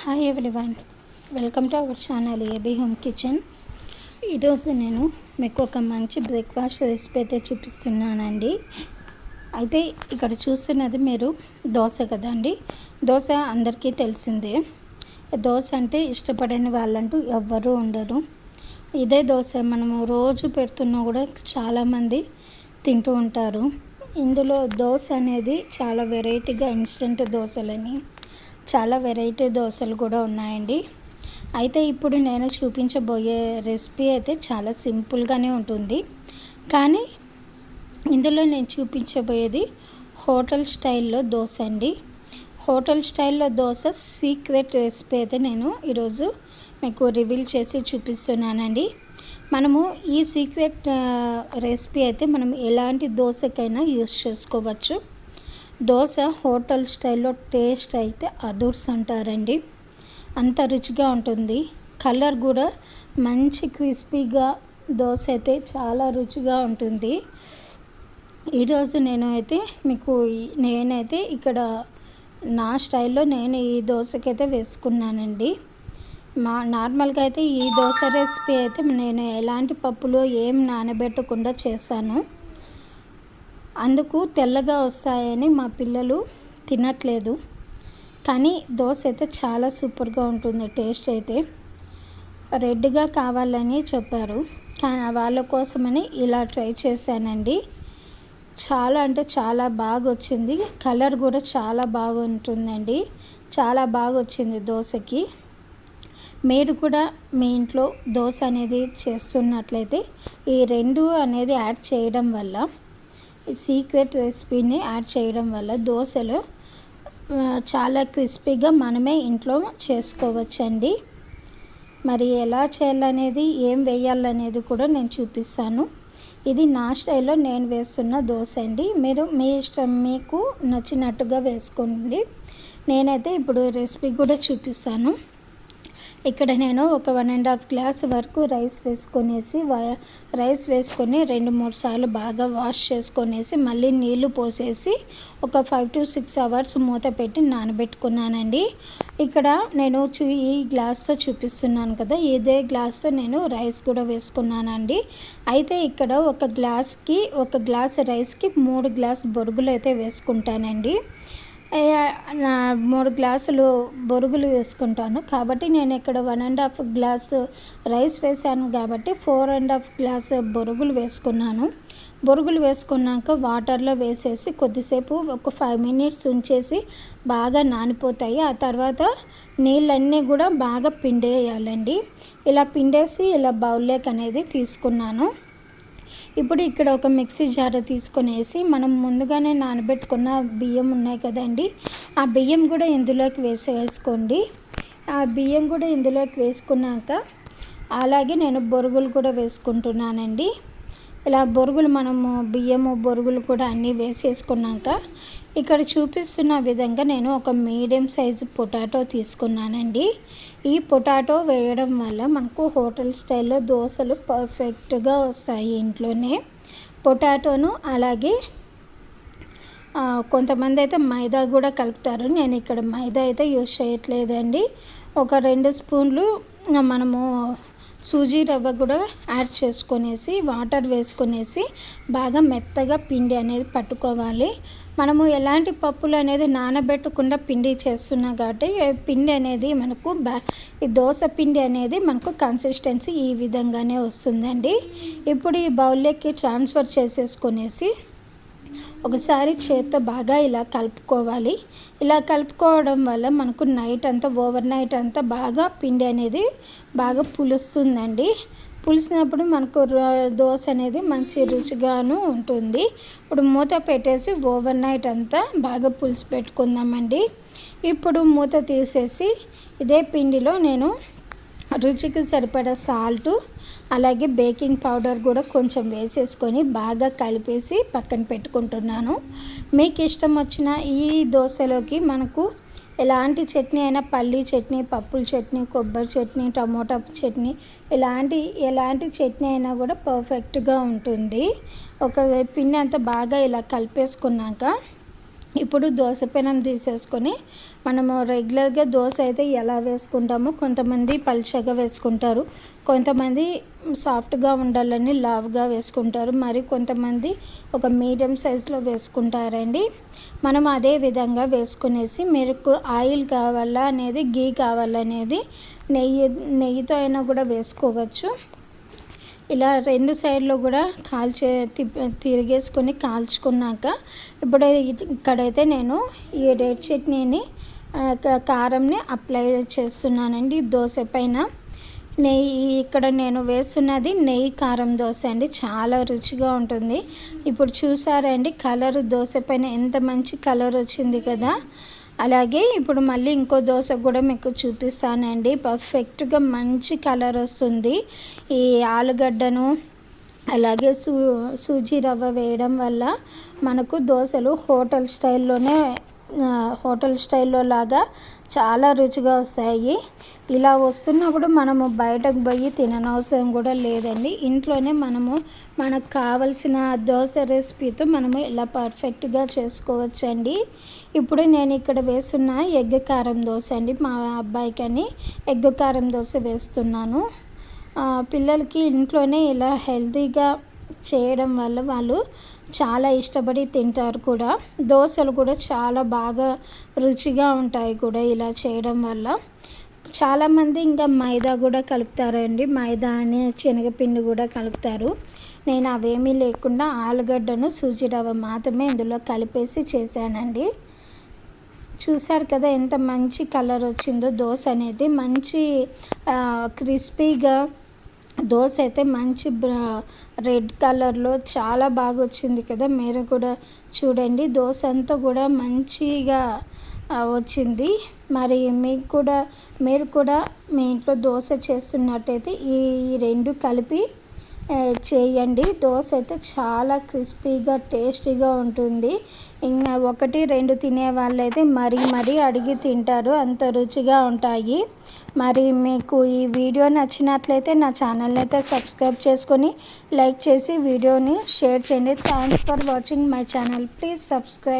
Hi everyone, welcome to our channel AB home kitchen. ఈరోజు నేను మీకు ఒక మంచి బ్రేక్ఫాస్ట్ రెసిపీ అయితే చూపిస్తున్నానండి. అయితే ఇక్కడ చూస్తున్నది మీరు దోశ కదండి. దోశ అందరికీ తెలిసిందే. దోశ అంటే ఇష్టపడని వాళ్ళంటూ ఎవ్వరూ ఉండరు. ఇదే దోశ మనము రోజు పెడుతున్నా కూడా చాలామంది తింటూ ఉంటారు. ఇందులో దోశ అనేది చాలా వెరైటీగా ఇన్స్టెంట్ దోశలని చాలా వెరైటీ దోశలు కూడా ఉన్నాయండి. అయితే ఇప్పుడు నేను చూపించబోయే రెసిపీ అయితే చాలా సింపుల్గానే ఉంటుంది, కానీ ఇందులో నేను చూపించబోయేది హోటల్ స్టైల్లో దోశ అండి. హోటల్ స్టైల్లో దోశ సీక్రెట్ రెసిపీ అయితే నేను ఈరోజు మీకు రివీల్ చేసి చూపిస్తున్నానండి. మనము ఈ సీక్రెట్ రెసిపీ అయితే మనం ఎలాంటి దోశకైనా యూస్ చేసుకోవచ్చు. దోశ హోటల్ స్టైల్లో టేస్ట్ అయితే అదుర్స్ అంటారండి. అంత రుచిగా ఉంటుంది. కలర్ కూడా మంచి క్రిస్పీగా దోశ అయితే చాలా రుచిగా ఉంటుంది. ఈరోజు నేనైతే ఇక్కడ నా స్టైల్లో నేను ఈ దోశకైతే వేసుకున్నానండి. నార్మల్గా అయితే ఈ దోశ రెసిపీ అయితే నేను ఎలాంటి పప్పులు ఏం నానబెట్టకుండా చేశాను. అందుకు తెల్లగా వస్తాయని మా పిల్లలు తినట్లేదు, కానీ దోశ అయితే చాలా సూపర్గా ఉంటుంది. టేస్ట్ అయితే రెడ్గా కావాలని చెప్పారు, కానీ వాళ్ళ కోసమని ఇలా ట్రై చేశానండి. చాలా అంటే చాలా బాగా వచ్చింది. కలర్ కూడా చాలా బాగుంటుందండి. చాలా బాగా వచ్చింది దోశకి. మీరు కూడా మీ ఇంట్లో దోశ అనేది చేస్తున్నట్లయితే ఈ రెండు అనేది యాడ్ చేయడం వల్ల, ఈ సీక్రెట్ రెసిపీని యాడ్ చేయడం వల్ల దోశలు చాలా క్రిస్పీగా మనమే ఇంట్లో చేసుకోవచ్చండి. మరి ఎలా చేయాలనేది, ఏం వేయాలనేది కూడా నేను చూపిస్తాను. ఇది నా స్టైల్లో నేను వేస్తున్న దోశ అండి. మీరు మీ ఇష్టం, మీకు నచ్చినట్టుగా వేసుకోండి. నేనైతే ఇప్పుడు రెసిపీ కూడా చూపిస్తాను. ఇక్కడ నేను ఒక 1.5 గ్లాస్ వరకు రైస్ వేసుకొని 2-3 సార్లు బాగా వాష్ చేసుకొనేసి మళ్ళీ నీళ్లు పోసేసి ఒక 5 to 6 అవర్స్ మూత పెట్టి నానబెట్టుకున్నానండి. ఇక్కడ నేను ఈ గ్లాస్తో చూపిస్తున్నాను కదా, ఇదే గ్లాస్తో నేను రైస్ కూడా వేసుకున్నానండి. అయితే ఇక్కడ ఒక గ్లాస్ రైస్కి 3 గ్లాస్ బొరుగులు అయితే వేసుకుంటానండి. 3 గ్లాసులు బొరుగులు వేసుకుంటాను కాబట్టి నేను ఇక్కడ 1.5 గ్లాస్ రైస్ వేసాను కాబట్టి 4.5 గ్లాస్ బొరుగులు వేసుకున్నాను. బొరుగులు వేసుకున్నాక వాటర్లో వేసేసి కొద్దిసేపు ఒక 5 minutes ఉంచేసి బాగా నానిపోతాయి. ఆ తర్వాత నీళ్ళన్నీ కూడా బాగా పిండేయాలండి. ఇలా పిండేసి ఇలా బౌల్లోకి అనేది తీసుకున్నాను. ఇప్పుడు ఇక్కడ ఒక మిక్సీ జార్ తీసుకొనేసి మనం ముందుగానే నానబెట్టుకున్న బియ్యం ఉన్నాయి కదండి, ఆ బియ్యం కూడా ఇందులోకి వేసుకోండి. ఆ బియ్యం కూడా ఇందులోకి వేసుకున్నాక అలాగే నేను బొరుగులు కూడా వేసుకుంటున్నానండి. ఇలా బియ్యము బొరుగులు కూడా అన్నీ వేసేసుకున్నాక ఇక్కడ చూపిస్తున్న విధంగా నేను ఒక మీడియం సైజు పొటాటో తీసుకున్నానండి. ఈ పొటాటో వేయడం వల్ల మనకు హోటల్ స్టైల్లో దోశలు పర్ఫెక్ట్గా వస్తాయి ఇంట్లోనే. పొటాటోను అలాగే కొంతమంది అయితే మైదా కూడా కలుపుతారు. నేను ఇక్కడ మైదా అయితే యూజ్ చేయట్లేదండి. ఒక 2 స్పూన్లు మనము సూజీ రవ్వ కూడా యాడ్ చేసుకొనేసి వాటర్ వేసుకొనేసి బాగా మెత్తగా పిండి అనేది పట్టుకోవాలి. మనము ఎలాంటి పప్పులు అనేది నానబెట్టకుండా పిండి చేస్తున్నాం కాబట్టి పిండి అనేది ఈ దోశ పిండి అనేది మనకు కన్సిస్టెన్సీ ఈ విధంగానే వస్తుందండి. ఇప్పుడు ఈ బౌల్లోకి ట్రాన్స్ఫర్ చేసేసుకొనేసి ఒకసారి చేత్తో బాగా ఇలా కలుపుకోవాలి. ఇలా కలుపుకోవడం వల్ల మనకు ఓవర్ నైట్ అంతా బాగా పిండి అనేది బాగా పులుస్తుందండి. పులిసినప్పుడు మనకు దోశ అనేది మంచి రుచిగాను ఉంటుంది. ఇప్పుడు మూత పెట్టేసి ఓవర్ నైట్ అంతా బాగా పులిసి పెట్టుకుందామండి. ఇప్పుడు మూత తీసేసి ఇదే పిండిలో నేను రుచికి సరిపడా సాల్టు అలాగే బేకింగ్ పౌడర్ కూడా కొంచెం వేసేసుకొని బాగా కలిపేసి పక్కన పెట్టుకుంటున్నాను. మీకు ఇష్టం వచ్చిన ఈ దోశలోకి మనకు ఎలాంటి చట్నీ అయినా, పల్లీ చట్నీ, పప్పుల చట్నీ, కొబ్బరి చట్నీ, టమోటా చట్నీ, ఎలాంటి చట్నీ అయినా కూడా పర్ఫెక్ట్గా ఉంటుంది. ఒక పిండి అంతా బాగా ఇలా కలిపేసుకున్నాక ఇప్పుడు దోశ పెనం తీసేసుకొని మనము రెగ్యులర్గా దోశ అయితే ఎలా వేసుకుంటామో కొంతమంది పల్చగా వేసుకుంటారు, కొంతమంది సాఫ్ట్గా ఉండాలని లావుగా వేసుకుంటారు, మరి కొంతమంది ఒక మీడియం సైజులో వేసుకుంటారండి. మనం అదే విధంగా వేసుకునేసి మీకు ఆయిల్ కావాలా అనేది గీ కావాలనేది నెయ్యితో అయినా కూడా వేసుకోవచ్చు. ఇలా రెండు సైడ్లో కూడా తిరిగేసుకొని కాల్చుకున్నాక ఇప్పుడు ఇక్కడైతే నేను ఈ రెడ్ చట్నీని కారంని అప్లై చేస్తున్నానండి దోశ పైన. ఇక్కడ నేను వేస్తున్నది నెయ్యి కారం దోశ అండి, చాలా రుచిగా ఉంటుంది. ఇప్పుడు చూసారండి కలర్ దోశ పైన ఎంత మంచి కలర్ వచ్చింది కదా. అలాగే ఇప్పుడు మళ్ళీ ఇంకో దోశ కూడా మీకు చూపిస్తానండి. పర్ఫెక్ట్గా మంచి కలర్ వస్తుంది. ఈ ఆలుగడ్డను అలాగే సూజీ రవ్వ వేయడం వల్ల మనకు దోశలు హోటల్ స్టైల్లో లాగా చాలా రుచిగా వస్తాయి. ఇలా వస్తున్నప్పుడు మనము బయటకు పోయి తిననవసరం కూడా లేదండి. ఇంట్లోనే మనకు కావలసిన దోశ రెసిపీతో మనము ఇలా పర్ఫెక్ట్గా చేసుకోవచ్చండి. ఇప్పుడు నేను ఇక్కడ వేస్తున్న ఎగ్ కారం దోశ అండి, మా అబ్బాయికని ఎగ్ కారం దోశ వేస్తున్నాను. పిల్లలకి ఇంట్లోనే ఇలా హెల్తీగా చేయడం వల్ల వాళ్ళు చాలా ఇష్టపడి తింటారు కూడా. దోశలు కూడా చాలా బాగా రుచిగా ఉంటాయి కూడా ఇలా చేయడం వల్ల. చాలామంది ఇంకా మైదా కూడా కలుపుతారండి, మైదా అని శనగపిండి కూడా కలుపుతారు. నేను అవేమీ లేకుండా ఆలుగడ్డను సూజీ రవ్వ మాత్రమే ఇందులో కలిపేసి చేశానండి. చూసారు కదా ఎంత మంచి కలర్ వచ్చిందో దోశ అనేది. మంచి క్రిస్పీగా దోశ అయితే మంచి రెడ్ కలర్లో చాలా బాగా వచ్చింది కదా. మీరు కూడా చూడండి దోశ అంతా కూడా మంచిగా వచ్చింది. మరి మీరు కూడా మీ ఇంట్లో దోశ చేస్తున్నట్టయితే ఈ రెండు కలిపి చేయండి. దోశ అయితే చాలా క్రిస్పీగా టేస్టీగా ఉంటుంది. ఇంకా 1-2 తినే వాళ్ళైతే మరీ అడిగి తింటారు, అంత రుచిగా ఉంటాయి. మరి మీకు ఈ వీడియో నచ్చినట్లయితే నా ఛానల్ని అయితే సబ్స్క్రైబ్ చేసుకొని లైక్ చేసి వీడియోని షేర్ చేయండి. Thanks for watching my channel. Please subscribe.